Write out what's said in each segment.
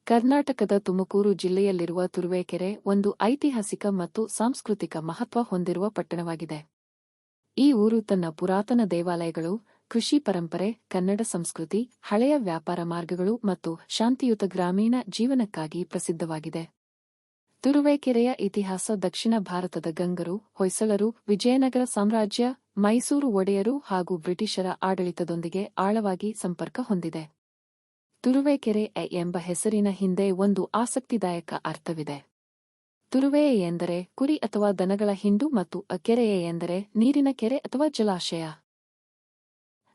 ಕರ್ನಾಟಕದ ತುಮಕೂರು ಜಿಲ್ಲೆಯಲ್ಲಿರುವ ತುರುವೇಕೆರೆ ಒಂದು ಐತಿಹಾಸಿಕ ಮತ್ತು ಸಾಂಸ್ಕೃತಿಕ ಮಹತ್ವ ಹೊಂದಿರುವ ಪಟ್ಟಣವಾಗಿದೆ. ಈ ಊರು ತನ್ನ ಪುರಾತನ ದೇವಾಲಯಗಳು, ಕೃಷಿ ಪರಂಪರೆ, ಕನ್ನಡ ಸಂಸ್ಕೃತಿ, ಹಳೆಯ ವ್ಯಾಪಾರ ಮಾರ್ಗಗಳು ಮತ್ತು ಶಾಂತಿಯುತ ಗ್ರಾಮೀಣ ಜೀವನಕ್ಕಾಗಿ ಪ್ರಸಿದ್ಧವಾಗಿದೆ. ತುರುವೇಕೆರೆಯ ಇತಿಹಾಸ ದಕ್ಷಿಣ ಭಾರತದ ಗಂಗರು, ಹೊಯ್ಸಳರು, ವಿಜಯನಗರ ಸಾಮ್ರಾಜ್ಯ, ಮೈಸೂರು ಒಡೆಯರು ಹಾಗೂ ಬ್ರಿಟಿಷರ ಆಡಳಿತದೊಂದಿಗೆ ಆಳವಾಗಿ ಸಂಪರ್ಕ ಹೊಂದಿದೆ. ತುರುವೇಕೆರೆ ಎಂಬ ಹೆಸರಿನ ಹಿಂದೆ ಒಂದು ಆಸಕ್ತಿದಾಯಕ ಅರ್ಥವಿದೆ. ತುರುವೆ ಎಂದರೆ ಕುರಿ ಅಥವಾ ದನಗಳ ಹಿಂಡು ಮತ್ತು ಕೆರೆ ಎಂದರೆ ನೀರಿನ ಕೆರೆ ಅಥವಾ ಜಲಾಶಯ.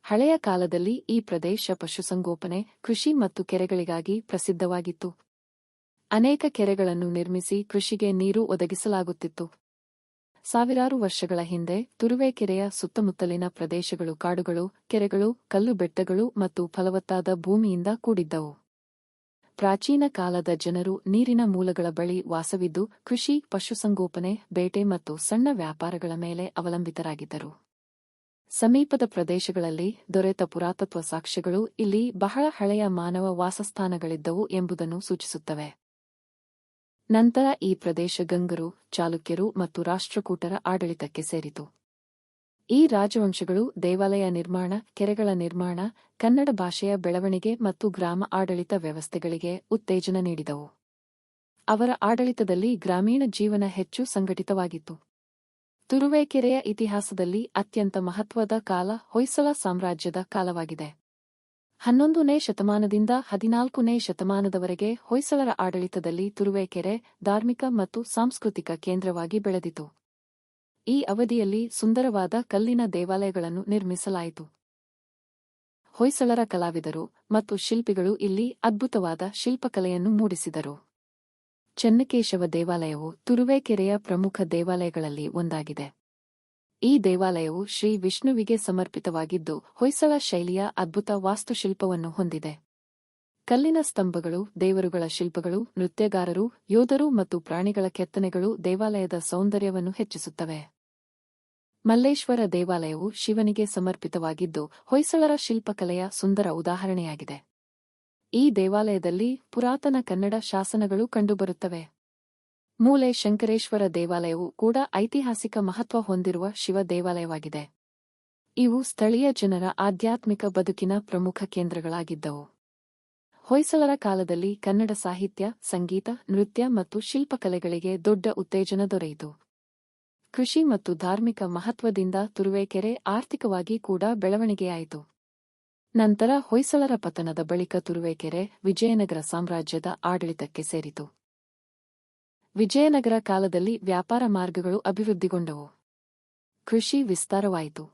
ಹಳೆಯ ಕಾಲದಲ್ಲಿ ಈ ಪ್ರದೇಶ ಪಶುಸಂಗೋಪನೆ, ಕೃಷಿ ಮತ್ತು ಕೆರೆಗಳಿಗಾಗಿ ಪ್ರಸಿದ್ಧವಾಗಿತ್ತು. ಅನೇಕ ಕೆರೆಗಳನ್ನು ನಿರ್ಮಿಸಿ ಕೃಷಿಗೆ ನೀರು ಒದಗಿಸಲಾಗುತ್ತಿತ್ತು. ಸಾವಿರಾರು ವರ್ಷಗಳ ಹಿಂದೆ ತುರುವೇಕೆರೆಯ ಸುತ್ತಮುತ್ತಲಿನ ಪ್ರದೇಶಗಳು ಕಾಡುಗಳು, ಕೆರೆಗಳು, ಕಲ್ಲು ಬೆಟ್ಟಗಳು ಮತ್ತು ಫಲವತ್ತಾದ ಭೂಮಿಯಿಂದ ಕೂಡಿದ್ದವು. ಪ್ರಾಚೀನ ಕಾಲದ ಜನರು ನೀರಿನ ಮೂಲಗಳ ಬಳಿ ವಾಸವಿದ್ದು ಕೃಷಿ, ಪಶುಸಂಗೋಪನೆ, ಬೇಟೆ ಮತ್ತು ಸಣ್ಣ ವ್ಯಾಪಾರಗಳ ಮೇಲೆ ಅವಲಂಬಿತರಾಗಿದ್ದರು. ಸಮೀಪದ ಪ್ರದೇಶಗಳಲ್ಲಿ ದೊರೆತ ಪುರಾತತ್ವ ಸಾಕ್ಷ್ಯಗಳು ಇಲ್ಲಿ ಬಹಳ ಹಳೆಯ ಮಾನವ ವಾಸಸ್ಥಾನಗಳಿದ್ದವು ಎಂಬುದನ್ನು ಸೂಚಿಸುತ್ತವೆ. ನಂತರ ಈ ಪ್ರದೇಶ ಗಂಗರು, ಚಾಲುಕ್ಯರು ಮತ್ತು ರಾಷ್ಟ್ರಕೂಟರ ಆಡಳಿತಕ್ಕೆ ಸೇರಿತು. ಈ ರಾಜವಂಶಗಳು ದೇವಾಲಯ ನಿರ್ಮಾಣ, ಕೆರೆಗಳ ನಿರ್ಮಾಣ, ಕನ್ನಡ ಭಾಷೆಯ ಬೆಳವಣಿಗೆ ಮತ್ತು ಗ್ರಾಮ ಆಡಳಿತ ವ್ಯವಸ್ಥೆಗಳಿಗೆ ಉತ್ತೇಜನ ನೀಡಿದವು. ಅವರ ಆಡಳಿತದಲ್ಲಿ ಗ್ರಾಮೀಣ ಜೀವನ ಹೆಚ್ಚು ಸಂಘಟಿತವಾಗಿತ್ತು. ತುರುವೇಕೆರೆಯ ಇತಿಹಾಸದಲ್ಲಿ ಅತ್ಯಂತ ಮಹತ್ವದ ಕಾಲ ಹೊಯ್ಸಳ ಸಾಮ್ರಾಜ್ಯದ ಕಾಲವಾಗಿದೆ. 11ನೇ ಶತಮಾನದಿಂದ 14ನೇ ಶತಮಾನದವರೆಗೆ ಹೊಯ್ಸಳರ ಆಡಳಿತದಲ್ಲಿ ತುರುವೇಕೆರೆ ಧಾರ್ಮಿಕ ಮತ್ತು ಸಾಂಸ್ಕೃತಿಕ ಕೇಂದ್ರವಾಗಿ ಬೆಳೆದಿತು. ಈ ಅವಧಿಯಲ್ಲಿ ಸುಂದರವಾದ ಕಲ್ಲಿನ ದೇವಾಲಯಗಳನ್ನು ನಿರ್ಮಿಸಲಾಯಿತು. ಹೊಯ್ಸಳರ ಕಲಾವಿದರು ಮತ್ತು ಶಿಲ್ಪಿಗಳು ಇಲ್ಲಿ ಅದ್ಭುತವಾದ ಶಿಲ್ಪಕಲೆಯನ್ನು ಮೂಡಿಸಿದರು. ಚೆನ್ನಕೇಶವ ದೇವಾಲಯವು ತುರುವೇಕೆರೆಯ ಪ್ರಮುಖ ದೇವಾಲಯಗಳಲ್ಲಿ ಒಂದಾಗಿದೆ. ಈ ದೇವಾಲಯವು ಶ್ರೀ ವಿಷ್ಣುವಿಗೆ ಸಮರ್ಪಿತವಾಗಿದ್ದು ಹೊಯ್ಸಳ ಶೈಲಿಯ ಅದ್ಭುತ ವಾಸ್ತುಶಿಲ್ಪವನ್ನು ಹೊಂದಿದೆ. ಕಲ್ಲಿನ ಸ್ತಂಭಗಳು, ದೇವರುಗಳ ಶಿಲ್ಪಗಳು, ನೃತ್ಯಗಾರರು, ಯೋಧರು ಮತ್ತು ಪ್ರಾಣಿಗಳ ಕೆತ್ತನೆಗಳು ದೇವಾಲಯದ ಸೌಂದರ್ಯವನ್ನು ಹೆಚ್ಚಿಸುತ್ತವೆ. ಮಲ್ಲೇಶ್ವರ ದೇವಾಲಯವು ಶಿವನಿಗೆ ಸಮರ್ಪಿತವಾಗಿದ್ದು ಹೊಯ್ಸಳರ ಶಿಲ್ಪಕಲೆಯ ಸುಂದರ ಉದಾಹರಣೆಯಾಗಿದೆ. ಈ ದೇವಾಲಯದಲ್ಲಿ ಪುರಾತನ ಕನ್ನಡ ಶಾಸನಗಳು ಕಂಡುಬರುತ್ತವೆ. ಮೂಲೆ ಶಂಕರೇಶ್ವರ ದೇವಾಲಯವು ಕೂಡ ಐತಿಹಾಸಿಕ ಮಹತ್ವ ಹೊಂದಿರುವ ಶಿವ ದೇವಾಲಯವಾಗಿದೆ. ಇವು ಸ್ಥಳೀಯ ಜನರ ಆಧ್ಯಾತ್ಮಿಕ ಬದುಕಿನ ಪ್ರಮುಖ ಕೇಂದ್ರಗಳಾಗಿದ್ದವು. ಹೊಯ್ಸಳರ ಕಾಲದಲ್ಲಿ ಕನ್ನಡ ಸಾಹಿತ್ಯ, ಸಂಗೀತ, ನೃತ್ಯ ಮತ್ತು ಶಿಲ್ಪಕಲೆಗಳಿಗೆ ದೊಡ್ಡ ಉತ್ತೇಜನ ದೊರೆಯಿತು. ಕೃಷಿ ಮತ್ತು ಧಾರ್ಮಿಕ ಮಹತ್ವದಿಂದ ತುರುವೇಕೆರೆ ಆರ್ಥಿಕವಾಗಿ ಕೂಡ ಬೆಳವಣಿಗೆಯಾಯಿತು. ನಂತರ ಹೊಯ್ಸಳರ ಪತನದ ಬಳಿಕ ತುರುವೇಕೆರೆ ವಿಜಯನಗರ ಸಾಮ್ರಾಜ್ಯದ ಆಡಳಿತಕ್ಕೆ ಸೇರಿತು. ವಿಜಯನಗರ ಕಾಲದಲ್ಲಿ ವ್ಯಾಪಾರ ಮಾರ್ಗಗಳು ಅಭಿವೃದ್ಧಿಗೊಂಡವು. ಕೃಷಿ ವಿಸ್ತಾರವಾಯಿತು.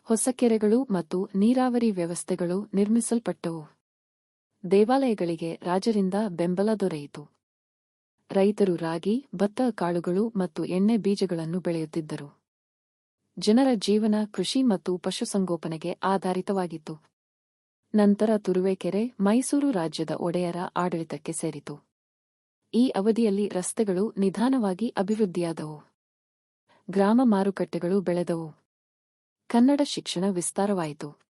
ಹೊಸ ಕೆರೆಗಳು ಮತ್ತು ನೀರಾವರಿ ವ್ಯವಸ್ಥೆಗಳು ನಿರ್ಮಿಸಲ್ಪಟ್ಟವು. ದೇವಾಲಯಗಳಿಗೆ ರಾಜರಿಂದ ಬೆಂಬಲ ದೊರೆಯಿತು. ರೈತರು ರಾಗಿ, ಭತ್ತ, ಕಾಳುಗಳು ಮತ್ತು ಎಣ್ಣೆ ಬೀಜಗಳನ್ನು ಬೆಳೆಯುತ್ತಿದ್ದರು. ಜನರ ಜೀವನ ಕೃಷಿ ಮತ್ತು ಪಶುಸಂಗೋಪನೆಗೆ ಆಧಾರಿತವಾಗಿತ್ತು. ನಂತರ ತುರುವೇಕೆರೆ ಮೈಸೂರು ರಾಜ್ಯದ ಒಡೆಯರ ಆಡಳಿತಕ್ಕೆ ಸೇರಿತು. ಈ ಅವಧಿಯಲ್ಲಿ ರಸ್ತೆಗಳು ನಿಧಾನವಾಗಿ ಅಭಿವೃದ್ಧಿಯಾದವು. ಗ್ರಾಮ ಮಾರುಕಟ್ಟೆಗಳು ಬೆಳೆದವು. ಕನ್ನಡ ಶಿಕ್ಷಣ ವಿಸ್ತಾರವಾಯಿತು.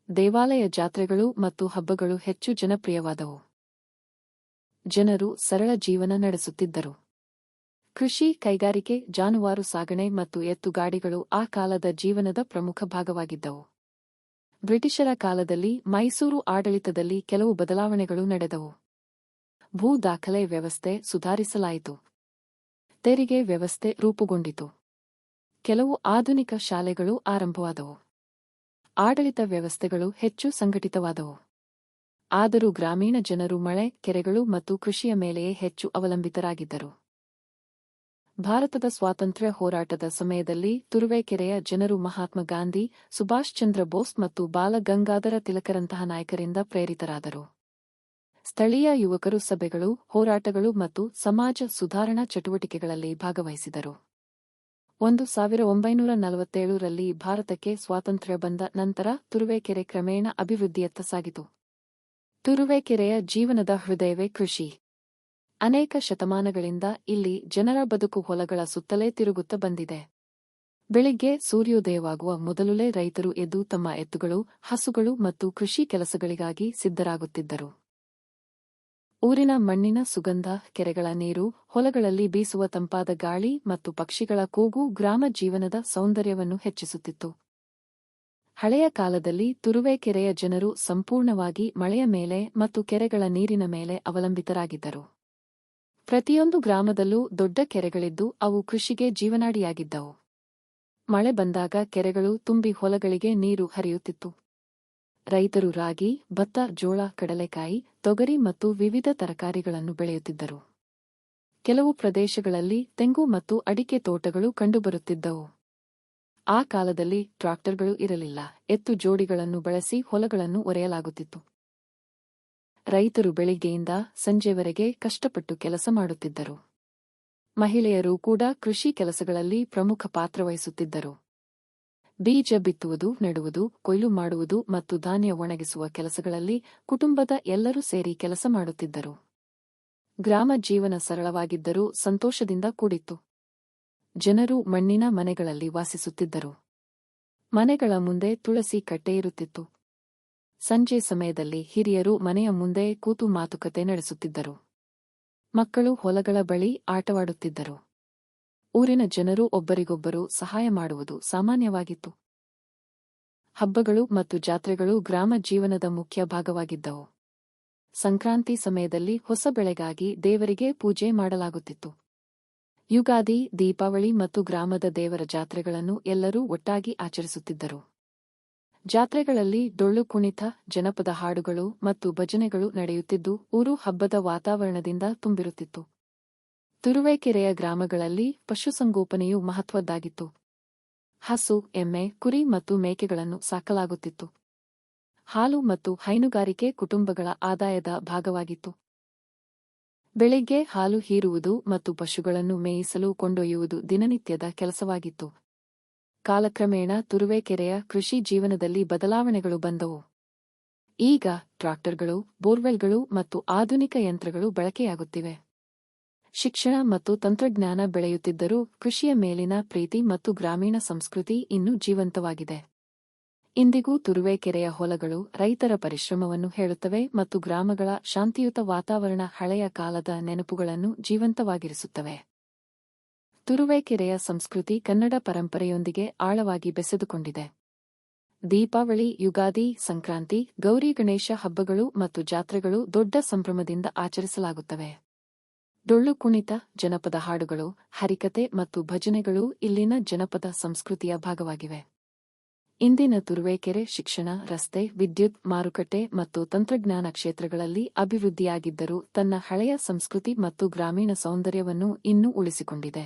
ದೇವಾಲಯ ಜಾತ್ರೆಗಳು ಮತ್ತು ಹಬ್ಬಗಳು ಹೆಚ್ಚು ಜನಪ್ರಿಯವಾದವು. ಜನರು ಸರಳ ಜೀವನ ನಡೆಸುತ್ತಿದ್ದರು. ಕೃಷಿ, ಕೈಗಾರಿಕೆ, ಜಾನುವಾರು ಸಾಗಣೆ ಮತ್ತು ಎತ್ತುಗಾಡಿಗಳು ಆ ಕಾಲದ ಜೀವನದ ಪ್ರಮುಖ ಭಾಗವಾಗಿದ್ದವು. ಬ್ರಿಟಿಷರ ಕಾಲದಲ್ಲಿ ಮೈಸೂರು ಆಡಳಿತದಲ್ಲಿ ಕೆಲವು ಬದಲಾವಣೆಗಳು ನಡೆದವು. ಭೂ ದಾಖಲೆ ವ್ಯವಸ್ಥೆ ಸುಧಾರಿಸಲಾಯಿತು. ತೆರಿಗೆ ವ್ಯವಸ್ಥೆ ರೂಪುಗೊಂಡಿತು. ಕೆಲವು ಆಧುನಿಕ ಶಾಲೆಗಳು ಆರಂಭವಾದವು. ಆಡಳಿತ ವ್ಯವಸ್ಥೆಗಳು ಹೆಚ್ಚು ಸಂಘಟಿತವಾದವು. ಆದರೂ ಗ್ರಾಮೀಣ ಜನರು ಮಳೆ, ಕೆರೆಗಳು ಮತ್ತು ಕೃಷಿಯ ಮೇಲೆಯೇ ಹೆಚ್ಚು ಅವಲಂಬಿತರಾಗಿದ್ದರು. ಭಾರತದ ಸ್ವಾತಂತ್ರ್ಯ ಹೋರಾಟದ ಸಮಯದಲ್ಲಿ ತುರುವೇಕೆರೆಯ ಜನರು ಮಹಾತ್ಮ ಗಾಂಧಿ, ಸುಭಾಷ್ ಚಂದ್ರ ಬೋಸ್ ಮತ್ತು ಬಾಲ ಗಂಗಾಧರ ತಿಲಕರಂತಹ ನಾಯಕರಿಂದ ಪ್ರೇರಿತರಾದರು. ಸ್ಥಳೀಯ ಯುವಕರು ಸಭೆಗಳು, ಹೋರಾಟಗಳು ಮತ್ತು ಸಮಾಜ ಸುಧಾರಣಾ ಚಟುವಟಿಕೆಗಳಲ್ಲಿ ಭಾಗವಹಿಸಿದರು. 1947ರಲ್ಲಿ ಭಾರತಕ್ಕೆ ಸ್ವಾತಂತ್ರ್ಯ ಬಂದ ನಂತರ ತುರುವೇಕೆರೆ ಕ್ರಮೇಣ ಅಭಿವೃದ್ಧಿಯತ್ತ ಸಾಗಿತು. ತುರುವೇಕೆರೆಯ ಜೀವನದ ಹೃದಯವೇ ಕೃಷಿ. ಅನೇಕ ಶತಮಾನಗಳಿಂದ ಇಲ್ಲಿ ಜನರ ಬದುಕು ಹೊಲಗಳ ಸುತ್ತಲೇ ತಿರುಗುತ್ತಾ ಬಂದಿದೆ. ಬೆಳಿಗ್ಗೆ ಸೂರ್ಯೋದಯವಾಗುವ ಮೊದಲೇ ರೈತರು ಎದ್ದು ತಮ್ಮ ಎತ್ತುಗಳು, ಹಸುಗಳು ಮತ್ತು ಕೃಷಿ ಕೆಲಸಗಳಿಗಾಗಿ ಸಿದ್ಧರಾಗುತ್ತಿದ್ದರು. ಊರಿನ ಮಣ್ಣಿನ ಸುಗಂಧ, ಕೆರೆಗಳ ನೀರು, ಹೊಲಗಳಲ್ಲಿ ಬೀಸುವ ತಂಪಾದ ಗಾಳಿ ಮತ್ತು ಪಕ್ಷಿಗಳ ಕೂಗು ಗ್ರಾಮ ಜೀವನದ ಸೌಂದರ್ಯವನ್ನು ಹೆಚ್ಚಿಸುತ್ತಿತ್ತು. ಹಳೆಯ ಕಾಲದಲ್ಲಿ ತುರುವೇಕೆರೆಯ ಜನರು ಸಂಪೂರ್ಣವಾಗಿ ಮಳೆಯ ಮೇಲೆ ಮತ್ತು ಕೆರೆಗಳ ನೀರಿನ ಮೇಲೆ ಅವಲಂಬಿತರಾಗಿದ್ದರು. ಪ್ರತಿಯೊಂದು ಗ್ರಾಮದಲ್ಲೂ ದೊಡ್ಡ ಕೆರೆಗಳಿದ್ದು ಅವು ಕೃಷಿಗೆ ಜೀವನಾಡಿಯಾಗಿದ್ದವು. ಮಳೆ ಬಂದಾಗ ಕೆರೆಗಳು ತುಂಬಿ ಹೊಲಗಳಿಗೆ ನೀರು ಹರಿಯುತ್ತಿತ್ತು. ರೈತರು ರಾಗಿ, ಭತ್ತ, ಜೋಳ, ಕಡಲೆಕಾಯಿ, ತೊಗರಿ ಮತ್ತು ವಿವಿಧ ತರಕಾರಿಗಳನ್ನು ಬೆಳೆಯುತ್ತಿದ್ದರು. ಕೆಲವು ಪ್ರದೇಶಗಳಲ್ಲಿ ತೆಂಗು ಮತ್ತು ಅಡಿಕೆ ತೋಟಗಳು ಕಂಡುಬರುತ್ತಿದ್ದವು. ಆ ಕಾಲದಲ್ಲಿ ಟ್ರಾಕ್ಟರ್ಗಳು ಇರಲಿಲ್ಲ. ಎತ್ತು ಜೋಡಿಗಳನ್ನು ಬಳಸಿ ಹೊಲಗಳನ್ನು ಒರೆಯಲಾಗುತ್ತಿತ್ತು. ರೈತರು ಬೆಳಿಗ್ಗೆಯಿಂದ ಸಂಜೆವರೆಗೆ ಕಷ್ಟಪಟ್ಟು ಕೆಲಸ ಮಾಡುತ್ತಿದ್ದರು. ಮಹಿಳೆಯರು ಕೂಡ ಕೃಷಿ ಕೆಲಸಗಳಲ್ಲಿ ಪ್ರಮುಖ ಪಾತ್ರ ವಹಿಸುತ್ತಿದ್ದರು. ಬೀಜ ಬಿತ್ತುವುದು, ನೆಡುವುದು, ಕೊಯ್ಲು ಮಾಡುವುದು ಮತ್ತು ಧಾನ್ಯ ಒಣಗಿಸುವ ಕೆಲಸಗಳಲ್ಲಿ ಕುಟುಂಬದ ಎಲ್ಲರೂ ಸೇರಿ ಕೆಲಸ ಮಾಡುತ್ತಿದ್ದರು. ಗ್ರಾಮ ಜೀವನ ಸರಳವಾಗಿದ್ದರೂ ಸಂತೋಷದಿಂದ ಕೂಡಿತ್ತು. ಜನರು ಮಣ್ಣಿನ ಮನೆಗಳಲ್ಲಿ ವಾಸಿಸುತ್ತಿದ್ದರು. ಮನೆಗಳ ಮುಂದೆ ತುಳಸಿ ಕಟ್ಟೆಯಿರುತ್ತಿತ್ತು. ಸಂಜೆ ಸಮಯದಲ್ಲಿ ಹಿರಿಯರು ಮನೆಯ ಮುಂದೆ ಕೂತು ಮಾತುಕತೆ ನಡೆಸುತ್ತಿದ್ದರು. ಮಕ್ಕಳು ಹೊಲಗಳ ಬಳಿ ಆಟವಾಡುತ್ತಿದ್ದರು. ಊರಿನ ಜನರು ಒಬ್ಬರಿಗೊಬ್ಬರು ಸಹಾಯ ಮಾಡುವುದು ಸಾಮಾನ್ಯವಾಗಿತ್ತು. ಹಬ್ಬಗಳು ಮತ್ತು ಜಾತ್ರೆಗಳು ಗ್ರಾಮ ಜೀವನದ ಮುಖ್ಯ ಭಾಗವಾಗಿದ್ದವು. ಸಂಕ್ರಾಂತಿ ಸಮಯದಲ್ಲಿ ಹೊಸ ಬೆಳೆಗಾಗಿ ದೇವರಿಗೆ ಪೂಜೆ ಮಾಡಲಾಗುತ್ತಿತ್ತು. ಯುಗಾದಿ, ದೀಪಾವಳಿ ಮತ್ತು ಗ್ರಾಮದ ದೇವರ ಜಾತ್ರೆಗಳನ್ನು ಎಲ್ಲರೂ ಒಟ್ಟಾಗಿ ಆಚರಿಸುತ್ತಿದ್ದರು. ಜಾತ್ರೆಗಳಲ್ಲಿ ಡೊಳ್ಳು ಕುಣಿತ, ಜನಪದ ಹಾಡುಗಳು ಮತ್ತು ಭಜನೆಗಳು ನಡೆಯುತ್ತಿದ್ದು ಊರು ಹಬ್ಬದ ವಾತಾವರಣದಿಂದ ತುಂಬಿರುತ್ತಿತ್ತು. ತುರುವೇಕೆರೆಯ ಗ್ರಾಮಗಳಲ್ಲಿ ಪಶುಸಂಗೋಪನೆಯು ಮಹತ್ವದ್ದಾಗಿತ್ತು. ಹಸು, ಎಮ್ಮೆ, ಕುರಿ ಮತ್ತು ಮೇಕೆಗಳನ್ನು ಸಾಕಲಾಗುತ್ತಿತ್ತು. ಹಾಲು ಮತ್ತು ಹೈನುಗಾರಿಕೆ ಕುಟುಂಬಗಳ ಆದಾಯದ ಭಾಗವಾಗಿತ್ತು. ಬೆಳಿಗ್ಗೆ ಹಾಲು ಹೀರುವುದು ಮತ್ತು ಪಶುಗಳನ್ನು ಮೇಯಿಸಲು ಕೊಂಡೊಯ್ಯುವುದು ದಿನನಿತ್ಯದ ಕೆಲಸವಾಗಿತ್ತು. ಕಾಲಕ್ರಮೇಣ ತುರುವೇಕೆರೆಯ ಕೃಷಿ ಜೀವನದಲ್ಲಿ ಬದಲಾವಣೆಗಳು ಬಂದವು. ಈಗ ಟ್ರಾಕ್ಟರ್ಗಳು, ಬೋರ್ವೆಲ್ಗಳು ಮತ್ತು ಆಧುನಿಕ ಯಂತ್ರಗಳು ಬಳಕೆಯಾಗುತ್ತಿವೆ. ಶಿಕ್ಷಣ ಮತ್ತು ತಂತ್ರಜ್ಞಾನ ಬೆಳೆಯುತ್ತಿದ್ದರೂ ಕೃಷಿಯ ಮೇಲಿನ ಪ್ರೀತಿ ಮತ್ತು ಗ್ರಾಮೀಣ ಸಂಸ್ಕೃತಿ ಇನ್ನೂ ಜೀವಂತವಾಗಿದೆ. ಇಂದಿಗೂ ತುರುವೇಕೆರೆಯ ಹೊಲಗಳು ರೈತರ ಪರಿಶ್ರಮವನ್ನು ಹೇಳುತ್ತವೆ ಮತ್ತು ಗ್ರಾಮಗಳ ಶಾಂತಿಯುತ ವಾತಾವರಣ ಹಳೆಯ ಕಾಲದ ನೆನಪುಗಳನ್ನು ಜೀವಂತವಾಗಿರಿಸುತ್ತವೆ. ತುರುವೇಕೆರೆಯ ಸಂಸ್ಕೃತಿ ಕನ್ನಡ ಪರಂಪರೆಯೊಂದಿಗೆ ಆಳವಾಗಿ ಬೆಸೆದುಕೊಂಡಿದೆ. ದೀಪಾವಳಿ, ಯುಗಾದಿ, ಸಂಕ್ರಾಂತಿ, ಗೌರಿ ಗಣೇಶ ಹಬ್ಬಗಳು ಮತ್ತು ಜಾತ್ರೆಗಳು ದೊಡ್ಡ ಸಂಭ್ರಮದಿಂದ ಆಚರಿಸಲಾಗುತ್ತವೆ. ಡೊಳ್ಳು ಕುಣಿತ, ಜನಪದ ಹಾಡುಗಳು, ಹರಿಕತೆ ಮತ್ತು ಭಜನೆಗಳು ಇಲ್ಲಿನ ಜನಪದ ಸಂಸ್ಕೃತಿಯ ಭಾಗವಾಗಿವೆ. ಇಂದಿನ ತುರುವೇಕೆರೆ ಶಿಕ್ಷಣ, ರಸ್ತೆ, ವಿದ್ಯುತ್, ಮಾರುಕಟ್ಟೆ ಮತ್ತು ತಂತ್ರಜ್ಞಾನ ಕ್ಷೇತ್ರಗಳಲ್ಲಿ ಅಭಿವೃದ್ಧಿಯಾಗಿದ್ದರೂ ತನ್ನ ಹಳೆಯ ಸಂಸ್ಕೃತಿ ಮತ್ತು ಗ್ರಾಮೀಣ ಸೌಂದರ್ಯವನ್ನು ಇನ್ನೂ ಉಳಿಸಿಕೊಂಡಿದೆ.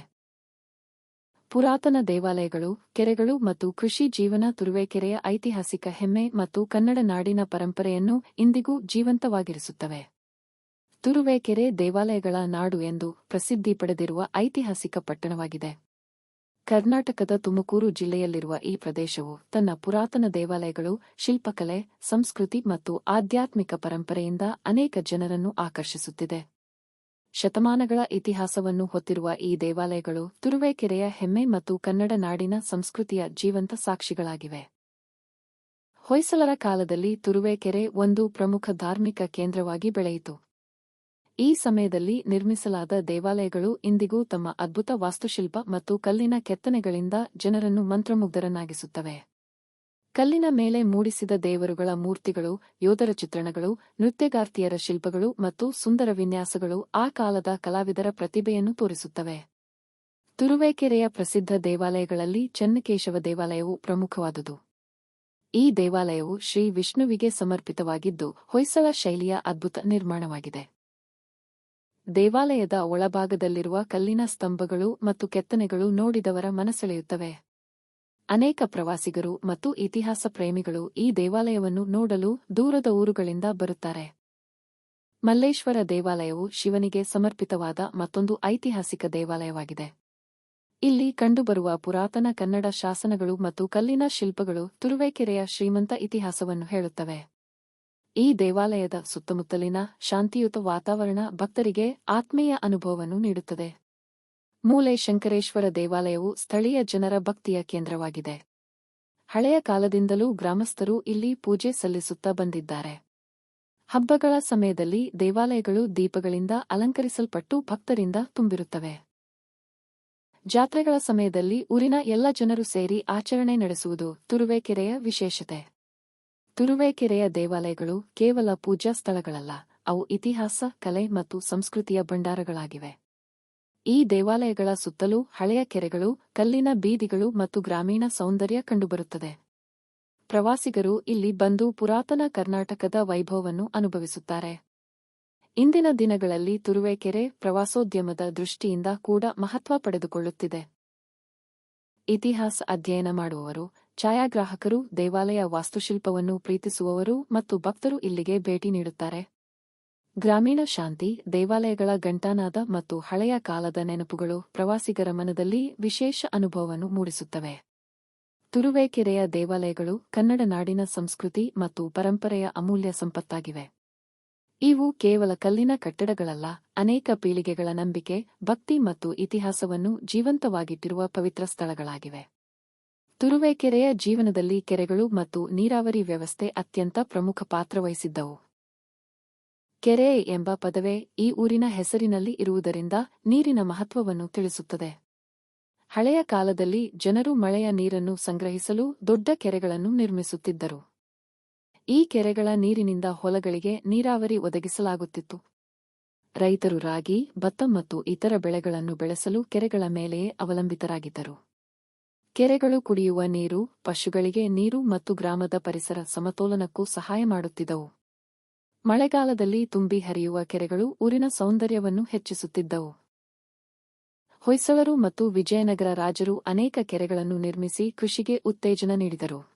ಪುರಾತನ ದೇವಾಲಯಗಳು, ಕೆರೆಗಳು ಮತ್ತು ಕೃಷಿ ಜೀವನ ತುರುವೇಕೆರೆಯ ಐತಿಹಾಸಿಕ ಹೆಮ್ಮೆ ಮತ್ತು ಕನ್ನಡ ನಾಡಿನ ಪರಂಪರೆಯನ್ನು ಇಂದಿಗೂ ಜೀವಂತವಾಗಿರಿಸುತ್ತವೆ. ತುರುವೇಕೆರೆ ದೇವಾಲಯಗಳ ನಾಡು ಎಂದು ಪ್ರಸಿದ್ಧಿ ಪಡೆದಿರುವ ಐತಿಹಾಸಿಕ ಪಟ್ಟಣವಾಗಿದೆ. ಕರ್ನಾಟಕದ ತುಮಕೂರು ಜಿಲ್ಲೆಯಲ್ಲಿರುವ ಈ ಪ್ರದೇಶವು ತನ್ನ ಪುರಾತನ ದೇವಾಲಯಗಳು, ಶಿಲ್ಪಕಲೆ, ಸಂಸ್ಕೃತಿ ಮತ್ತು ಆಧ್ಯಾತ್ಮಿಕ ಪರಂಪರೆಯಿಂದ ಅನೇಕ ಜನರನ್ನು ಆಕರ್ಷಿಸುತ್ತಿದೆ. ಶತಮಾನಗಳ ಇತಿಹಾಸವನ್ನು ಹೊತ್ತಿರುವ ಈ ದೇವಾಲಯಗಳು ತುರುವೇಕೆರೆಯ ಹೆಮ್ಮೆ ಮತ್ತು ಕನ್ನಡ ನಾಡಿನ ಸಂಸ್ಕೃತಿಯ ಜೀವಂತ ಸಾಕ್ಷಿಗಳಾಗಿವೆ. ಹೊಯ್ಸಳರ ಕಾಲದಲ್ಲಿ ತುರುವೇಕೆರೆ ಒಂದು ಪ್ರಮುಖ ಧಾರ್ಮಿಕ ಕೇಂದ್ರವಾಗಿ ಬೆಳೆಯಿತು. ಈ ಸಮಯದಲ್ಲಿ ನಿರ್ಮಿಸಲಾದ ದೇವಾಲಯಗಳು ಇಂದಿಗೂ ತಮ್ಮ ಅದ್ಭುತ ವಾಸ್ತುಶಿಲ್ಪ ಮತ್ತು ಕಲ್ಲಿನ ಕೆತ್ತನೆಗಳಿಂದ ಜನರನ್ನು ಮಂತ್ರಮುಗ್ಧರನ್ನಾಗಿಸುತ್ತವೆ. ಕಲ್ಲಿನ ಮೇಲೆ ಮೂಡಿಸಿದ ದೇವರುಗಳ ಮೂರ್ತಿಗಳು, ಯೋಧರ ಚಿತ್ರಣಗಳು, ನೃತ್ಯಗಾರ್ತಿಯರ ಶಿಲ್ಪಗಳು ಮತ್ತು ಸುಂದರ ವಿನ್ಯಾಸಗಳು ಆ ಕಾಲದ ಕಲಾವಿದರ ಪ್ರತಿಭೆಯನ್ನು ತೋರಿಸುತ್ತವೆ. ತುರುವೇಕೆರೆಯ ಪ್ರಸಿದ್ಧ ದೇವಾಲಯಗಳಲ್ಲಿ ಚೆನ್ನಕೇಶವ ದೇವಾಲಯವು ಪ್ರಮುಖವಾದುದು. ಈ ದೇವಾಲಯವು ಶ್ರೀ ವಿಷ್ಣುವಿಗೆ ಸಮರ್ಪಿತವಾಗಿದ್ದು ಹೊಯ್ಸಳ ಶೈಲಿಯ ಅದ್ಭುತ ನಿರ್ಮಾಣವಾಗಿದೆ. ದೇವಾಲಯದ ಒಳಭಾಗದಲ್ಲಿರುವ ಕಲ್ಲಿನ ಸ್ತಂಭಗಳು ಮತ್ತು ಕೆತ್ತನೆಗಳು ನೋಡಿದವರ ಮನಸೆಳೆಯುತ್ತವೆ. ಅನೇಕ ಪ್ರವಾಸಿಗರು ಮತ್ತು ಇತಿಹಾಸ ಪ್ರೇಮಿಗಳು ಈ ದೇವಾಲಯವನ್ನು ನೋಡಲು ದೂರದ ಊರುಗಳಿಂದ ಬರುತ್ತಾರೆ. ಮಲ್ಲೇಶ್ವರ ದೇವಾಲಯವು ಶಿವನಿಗೆ ಸಮರ್ಪಿತವಾದ ಮತ್ತೊಂದು ಐತಿಹಾಸಿಕ ದೇವಾಲಯವಾಗಿದೆ. ಇಲ್ಲಿ ಕಂಡುಬರುವ ಪುರಾತನ ಕನ್ನಡ ಶಾಸನಗಳು ಮತ್ತು ಕಲ್ಲಿನ ಶಿಲ್ಪಗಳು ತುರುವೇಕೆರೆಯ ಶ್ರೀಮಂತ ಇತಿಹಾಸವನ್ನು ಹೇಳುತ್ತವೆ. ಈ ದೇವಾಲಯದ ಸುತ್ತಮುತ್ತಲಿನ ಶಾಂತಿಯುತ ವಾತಾವರಣ ಭಕ್ತರಿಗೆ ಆತ್ಮೀಯ ಅನುಭವವನ್ನು ನೀಡುತ್ತದೆ. ಮೂಲೆ ಶಂಕರೇಶ್ವರ ದೇವಾಲಯವು ಸ್ಥಳೀಯ ಜನರ ಭಕ್ತಿಯ ಕೇಂದ್ರವಾಗಿದೆ. ಹಳೆಯ ಕಾಲದಿಂದಲೂ ಗ್ರಾಮಸ್ಥರು ಇಲ್ಲಿ ಪೂಜೆ ಸಲ್ಲಿಸುತ್ತಾ ಬಂದಿದ್ದಾರೆ. ಹಬ್ಬಗಳ ಸಮಯದಲ್ಲಿ ದೇವಾಲಯಗಳು ದೀಪಗಳಿಂದ ಅಲಂಕರಿಸಲ್ಪಟ್ಟು ಭಕ್ತರಿಂದ ತುಂಬಿರುತ್ತವೆ. ಜಾತ್ರೆಗಳ ಸಮಯದಲ್ಲಿ ಊರಿನ ಎಲ್ಲ ಜನರು ಸೇರಿ ಆಚರಣೆ ನಡೆಸುವುದು ತುರುವೇಕೆರೆಯ ವಿಶೇಷತೆ. ತುರುವೇಕೆರೆಯ ದೇವಾಲಯಗಳು ಕೇವಲ ಪೂಜಾ ಸ್ಥಳಗಳಲ್ಲ, ಅವು ಇತಿಹಾಸ, ಕಲೆ ಮತ್ತು ಸಂಸ್ಕೃತಿಯ ಭಂಡಾರಗಳಾಗಿವೆ. ಈ ದೇವಾಲಯಗಳ ಸುತ್ತಲೂ ಹಳೆಯ ಕೆರೆಗಳು, ಕಲ್ಲಿನ ಬೀದಿಗಳು ಮತ್ತು ಗ್ರಾಮೀಣ ಸೌಂದರ್ಯ ಕಂಡುಬರುತ್ತದೆ. ಪ್ರವಾಸಿಗರು ಇಲ್ಲಿ ಬಂದು ಪುರಾತನ ಕರ್ನಾಟಕದ ವೈಭವವನ್ನು ಅನುಭವಿಸುತ್ತಾರೆ. ಇಂದಿನ ದಿನಗಳಲ್ಲಿ ತುರುವೇಕೆರೆ ಪ್ರವಾಸೋದ್ಯಮದ ದೃಷ್ಟಿಯಿಂದ ಕೂಡ ಮಹತ್ವ ಪಡೆದುಕೊಳ್ಳುತ್ತಿದೆ. ಇತಿಹಾಸ ಅಧ್ಯಯನ ಮಾಡುವವರು, ಛಾಯಾಗ್ರಾಹಕರು, ದೇವಾಲಯ ವಾಸ್ತುಶಿಲ್ಪವನ್ನು ಪ್ರೀತಿಸುವವರು ಮತ್ತು ಭಕ್ತರು ಇಲ್ಲಿಗೆ ಭೇಟಿ ನೀಡುತ್ತಾರೆ. ಗ್ರಾಮೀಣ ಶಾಂತಿ, ದೇವಾಲಯಗಳ ಘಂಟಾನಾದ ಮತ್ತು ಹಳೆಯ ಕಾಲದ ನೆನಪುಗಳು ಪ್ರವಾಸಿಗರ ಮನದಲ್ಲಿ ವಿಶೇಷ ಅನುಭವವನ್ನು ಮೂಡಿಸುತ್ತವೆ. ತುರುವೇಕೆರೆಯ ದೇವಾಲಯಗಳು ಕನ್ನಡ ನಾಡಿನ ಸಂಸ್ಕೃತಿ ಮತ್ತು ಪರಂಪರೆಯ ಅಮೂಲ್ಯ ಸಂಪತ್ತಾಗಿವೆ. ಇವು ಕೇವಲ ಕಲ್ಲಿನ ಕಟ್ಟಡಗಳಲ್ಲ, ಅನೇಕ ಪೀಳಿಗೆಗಳ ನಂಬಿಕೆ, ಭಕ್ತಿ ಮತ್ತು ಇತಿಹಾಸವನ್ನು ಜೀವಂತವಾಗಿಟ್ಟಿರುವ ಪವಿತ್ರ ಸ್ಥಳಗಳಾಗಿವೆ. ತುರುವೇಕೆರೆಯ ಜೀವನದಲ್ಲಿ ಕೆರೆಗಳು ಮತ್ತು ನೀರಾವರಿ ವ್ಯವಸ್ಥೆ ಅತ್ಯಂತ ಪ್ರಮುಖ ಪಾತ್ರ ವಹಿಸಿದ್ದವು. ಕೆರೆ ಎಂಬ ಪದವೇ ಈ ಊರಿನ ಹೆಸರಿನಲ್ಲಿ ಇರುವುದರಿಂದ ನೀರಿನ ಮಹತ್ವವನ್ನು ತಿಳಿಸುತ್ತದೆ. ಹಳೆಯ ಕಾಲದಲ್ಲಿ ಜನರು ಮಳೆಯ ನೀರನ್ನು ಸಂಗ್ರಹಿಸಲು ದೊಡ್ಡ ಕೆರೆಗಳನ್ನು ನಿರ್ಮಿಸುತ್ತಿದ್ದರು. ಈ ಕೆರೆಗಳ ನೀರಿನಿಂದ ಹೊಲಗಳಿಗೆ ನೀರಾವರಿ ಒದಗಿಸಲಾಗುತ್ತಿತ್ತು. ರೈತರು ರಾಗಿ, ಭತ್ತ ಮತ್ತು ಇತರ ಬೆಳೆಗಳನ್ನು ಬೆಳೆಸಲು ಕೆರೆಗಳ ಮೇಲೆಯೇ ಅವಲಂಬಿತರಾಗಿದ್ದರು. ಕೆರೆಗಳು ಕುಡಿಯುವ ನೀರು, ಪಶುಗಳಿಗೆ ನೀರು ಮತ್ತು ಗ್ರಾಮದ ಪರಿಸರ ಸಮತೋಲನಕ್ಕೂ ಸಹಾಯ ಮಾಡುತ್ತಿದ್ದವು. ಮಳೆಗಾಲದಲ್ಲಿ ತುಂಬಿ ಹರಿಯುವ ಕೆರೆಗಳು ಊರಿನ ಸೌಂದರ್ಯವನ್ನು ಹೆಚ್ಚಿಸುತ್ತಿದ್ದವು. ಹೊಯ್ಸಳರು ಮತ್ತು ವಿಜಯನಗರ ರಾಜರು ಅನೇಕ ಕೆರೆಗಳನ್ನು ನಿರ್ಮಿಸಿ ಕೃಷಿಗೆ ಉತ್ತೇಜನ ನೀಡಿದರು.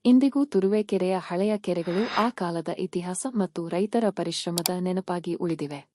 ಇಂದಿಗೂ ತುರುವೇಕೆರೆಯ ಹಳೆಯ ಕೆರೆಗಳು ಆ ಕಾಲದ ಇತಿಹಾಸ ಮತ್ತು ರೈತರ ಪರಿಶ್ರಮದ ನೆನಪಾಗಿ ಉಳಿದಿವೆ.